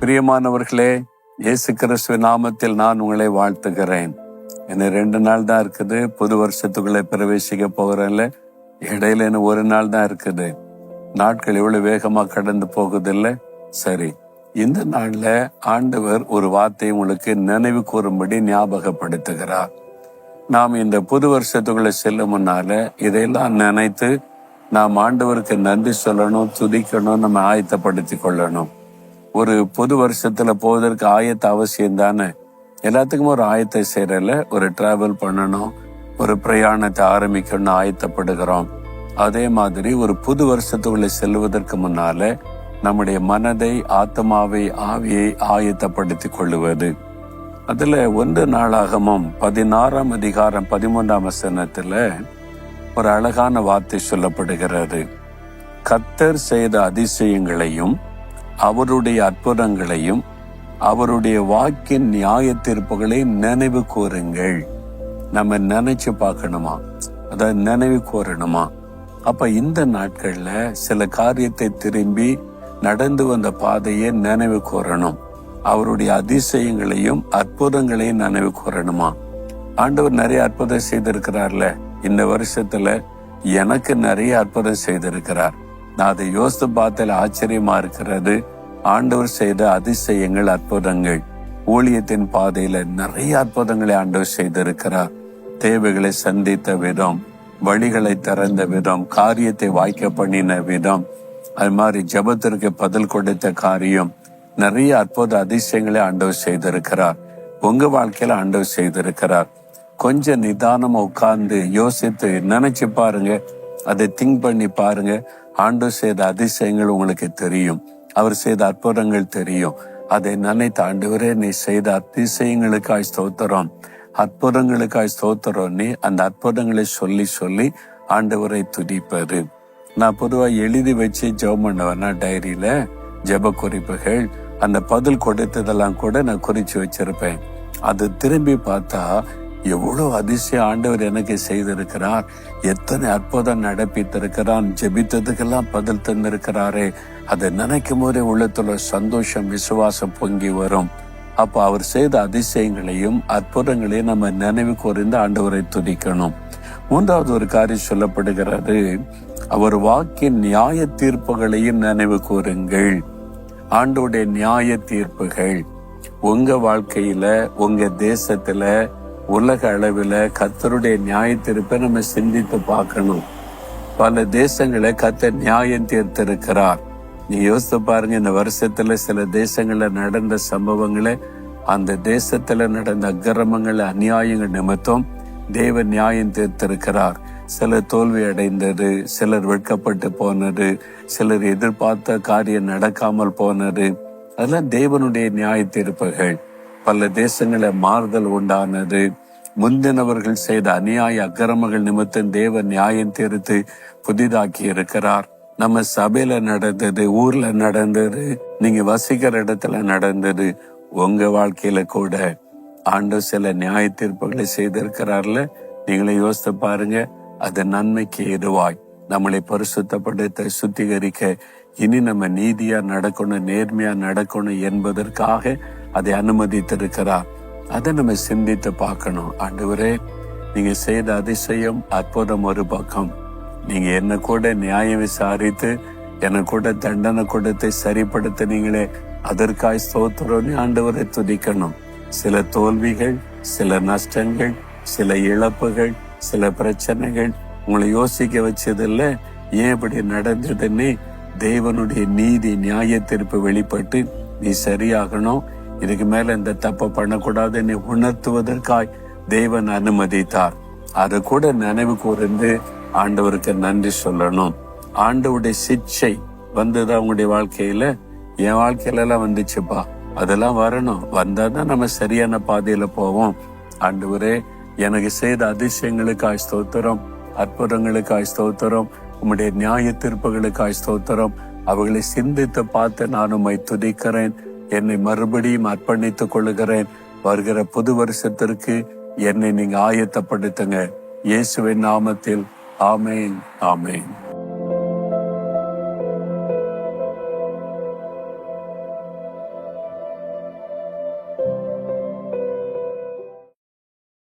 பிரியமானவர்களே, இயேசு கிறிஸ்துவின் நாமத்தில் நான் உங்களை வாழ்த்துகிறேன். இன்னும் 2 நாள் தான் இருக்குது, புது வருஷத்துக்குள்ளே பிரவேசிக்க போகிறேன்ல. இடையில இன்னும் 1 நாள் தான் இருக்குது. நாட்கள் எவ்வளவு வேகமா கடந்து போகுதில்லை? சரி, இந்த நாள்ல ஆண்டவர் ஒரு வார்த்தை உங்களுக்கு நினைவு கூறும்படி ஞாபகப்படுத்துகிறார். நாம் இந்த புது வருஷத்துக்குள்ள செல்லும் முன்னால இதையெல்லாம் நினைத்து நாம் ஆண்டவருக்கு நன்றி சொல்லணும், துதிக்கணும், நம்ம ஆயத்தப்படுத்தி கொள்ளணும். ஒரு புது வருஷத்துல போவதற்கு ஆயத்த அவசியம் தானே. எல்லாத்துக்கும் ஒரு ஆயத்தை செய்யறல. ஒரு டிராவல் பண்ணணும், ஒரு பிரயாணத்தை ஆரம்பிக்கணும்னு ஆயத்தப்படுகிறோம். அதே மாதிரி ஒரு புது வருஷத்துக்குள்ள செல்வதற்கு முன்னால நம்முடைய மனதை, ஆத்மாவை, ஆவியை ஆயத்தப்படுத்தி கொள்ளுவது. அதுல 1 நாளாகமம் 16ஆம் அதிகாரம் 13ஆம் வசனத்துல ஒரு அழகான வார்த்தை சொல்லப்படுகிறது. கர்த்தர் செய்த அதிசயங்களையும் அவருடைய அற்புதங்களையும் அவருடைய வாக்கின் நியாய தீர்ப்புகளை நினைவு கூறுங்கள். நம்ம நினைச்சு பார்க்கணுமா, அதாவது நினைவு கூறணுமா? அப்ப இந்த நாட்கள்ல சில காரியத்தை திரும்பி நடந்து வந்த பாதையை நினைவு கூறணும். அவருடைய அதிசயங்களையும் அற்புதங்களையும் நினைவு கூறணுமா? ஆண்டவர் நிறைய அற்புதம் செய்திருக்கிறார்ல. இந்த வருஷத்துல எனக்கு நிறைய அற்புதம் செய்திருக்கிறார். நான் அதை யோசித்து பார்த்தல ஆச்சரியமா இருக்கிறது. ஆண்டவர் செய்த அதிசயங்கள், அற்புதங்கள். ஊழியத்தின் பாதையில நிறைய அற்புதங்களை ஆண்டவர் செய்திருக்கிறார். தேவைகளை சந்தித்த விதம், வழிகளை திறந்த விதம், காரியத்தை வாய்க்க பண்ணின விதம், அது மாதிரி ஜெபத்திற்கு பதில் கொடுத்த காரியம், நிறைய அற்புத அதிசயங்களை ஆண்டவர் செய்திருக்கிறார். உங்க வாழ்க்கையில ஆண்டவர் செய்திருக்கிறார். கொஞ்சம் நிதானமா உட்கார்ந்து யோசித்து நினைச்சு பாருங்க, அதை திங்க் பண்ணி பாருங்க. ஆண்டவர் செய்த அதிசயங்கள் உங்களுக்கு தெரியும், அவர் செய்த அற்புதங்கள் தெரியும். அதை நினைத்து, ஆண்டவரே நீ செய்த அதிசயங்களுக்காய் ஸ்தோத்திரம், அற்புதங்களுக்காய் ஸ்தோத்திரம், நீ அந்த அற்புதங்களை சொல்லி சொல்லி ஆண்டவரை துதிப்பது. நான் பொதுவா எழுதி வச்சு ஜெபம் பண்ணுவேன்னா டைரியில ஜெப குறிப்புகள், அந்த பதில் கொடுத்ததெல்லாம் கூட நான் குறிச்சு வச்சிருப்பேன். அது திரும்பி பார்த்தா எவ்வளவு அதிசயம் ஆண்டவர் எனக்கு செய்திருக்கிறார், எத்தனை அற்புதம் நடப்பித்திருக்கிறான், ஜெபித்ததுக்கெல்லாம் பதில் தந்திருக்கிறாரே. அதை நினைக்கும் போதே உள்ளத்துல சந்தோஷம், விசுவாசம் பொங்கி வரும். அப்ப அவர் செய்த அதிசயங்களையும் அற்புதங்களையும் நம்ம நினைவு கூர்ந்து ஆண்டவரை துதிக்கணும். 3வது ஒரு காரியம் சொல்லப்படுகிறது, அவர் வாக்கின் நியாய தீர்ப்புகளையும் நினைவு கூறுங்கள். ஆண்டோடைய நியாய தீர்ப்புகள் உங்க வாழ்க்கையில, உங்க தேசத்துல, உலக அளவில் கர்த்தருடைய நியாய தீர்ப்பை நம்ம சிந்தித்து பார்க்கணும். பல தேசங்களை கர்த்தர் நியாயம் தீர்த்திருக்கிறார். நீ யோசித்து பாருங்க, இந்த வருஷத்துல சில தேசங்கள்ல நடந்த சம்பவங்களை, அந்த தேசத்துல நடந்த அக்கிரமங்கள், அநியாயங்கள் நிமித்தம் தேவன் நியாயம் தீர்த்திருக்கிறார். சிலர் தோல்வி அடைந்தது, சிலர் வெட்கப்பட்டு போனது, சிலர் எதிர்பார்த்த காரியம் நடக்காமல் போனது, அதெல்லாம் தேவனுடைய நியாய தீர்ப்புகள். பல தேசங்கள மாறுதல் உண்டானது. முந்தினவர்கள் செய்த அநியாய அக்கிரமங்கள் நிமித்தம் தேவன் நியாயம் தீர்த்து புதிதாக்கி இருக்கிறார். நம்ம சபையில நடந்தது, ஊர்ல நடந்தது, நீங்க வசிக்கிற இடத்துல நடந்தது, உங்க வாழ்க்கையில கூட ஆண்டவர் சில நியாய தீர்ப்புகளை செய்திருக்கிறார்ல. நீங்களே யோசித்து பாருங்க. அது நன்மைக்கு ஏதுவாய் நம்மளை பரிசுத்தப்படுத்த, சுத்திகரிக்க, இனி நம்ம நீதியா நடக்கணும், நேர்மையா நடக்கணும் என்பதற்காக அதை அனுமதித்திருக்கிறார். அதை நம்ம சிந்தித்து பார்க்கணும். ஆண்டவரே, நீங்க செய்த அதிசயம், அற்புதம் ஒரு பக்கம், நீங்க என்ன கூட நியாயம் விசாரித்து எனக்கு கூட தண்டனை கொடுத்து சரிப்படுத்தினீங்களே, அதற்காய் ஸ்தோத்திரம் ஆண்டவரை துதிக்கணும். சில தோல்விகள், சில நஷ்டங்கள், சில இழப்புகள், சில பிரச்சனைகள் உங்களை யோசிக்க வச்சதில்ல, ஏன் இப்படி நடந்ததுன்னு தேவனுடைய நீதி நியாய தீர்ப்பு வெளிப்பட்டு நீ சரியாகணும், இதுக்கு மேல இந்த தப்ப பண்ணக்கூடாது நீ உணர்த்துவதற்காய் தேவன் அனுமதித்தார். அதை கூட நினைவு கூர்ந்து ஆண்டவருக்கு நன்றி சொல்லணும். ஆண்டவருடைய சிக்ஷை வந்ததா உங்களுடைய வாழ்க்கையில? என் வாழ்க்கையில எல்லாம் வந்துச்சுப்பா. அதெல்லாம் வரணும். வந்தாதான் நம்ம சரியான பாதையில போவோம். ஆண்டவரே, எனக்கு செய்த அதிசயங்களுக்காய் ஸ்தோத்திரம், அற்புதங்களுக்காய் ஸ்தோத்திரம், உம்முடைய நியாய தீர்ப்புகளுக்காய் ஸ்தோத்திரம். அவர்களை சிந்தித்து பார்த்து நான் உம்மை துதிக்கிறேன். என்னை மறுபடியும் அர்ப்பணித்துக் கொள்ளுகிறேன். வருகிற புது வருஷத்திற்கு என்னை நீங்க ஆயத்தப்படுத்துங்க. இயேசுவின் நாமத்தில் ஆமேன், ஆமேன்.